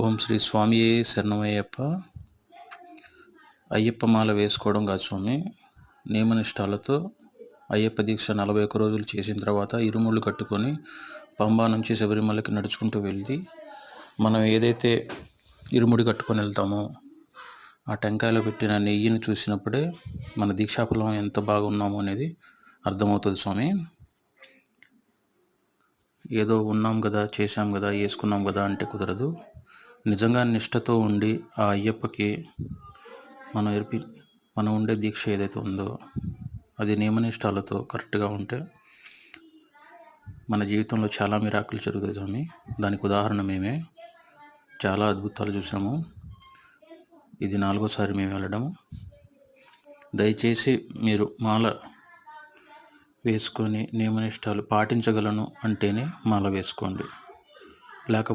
ఓం శ్రీ స్వామియే శరణమయ్యప్ప. అయ్యప్ప మాల వేసుకోవడం కాదు స్వామి, నియమనిష్టాలతో అయ్యప్ప దీక్ష 41 రోజులు చేసిన తర్వాత ఇరుముళ్ళు కట్టుకొని పంబా నుంచి శబరిమలకి నడుచుకుంటూ వెళ్ళి మనం ఏదైతే ఇరుముడి కట్టుకొని వెళ్తామో ఆ టెంకాయలో పెట్టిన నెయ్యిని చూసినప్పుడే మన దీక్షాఫలం ఎంత బాగున్నామో అనేది అర్థమవుతుంది స్వామి. ఏదో ఉన్నాం కదా, చేశాం కదా, వేసుకున్నాం కదా అంటే కుదరదు. నిజంగా నిష్టతో ఉండి ఆ అయ్యప్పకి మనం ఉండే దీక్ష ఏదైతే ఉందో అది నియమనిష్టాలతో కరెక్ట్గా ఉంటే మన జీవితంలో చాలా మిరాకిల్ జరుగుతుంది స్వామి. దానికి ఉదాహరణ మేమే చాలా అద్భుతాలు చూసాము. ఇది 4వసారి మేము వెళ్ళడం. దయచేసి మీరు మాల వేసుకొని నియమనిష్టాలు పాటించగలను అంటేనే మాల వేసుకోండి, లేకపోతే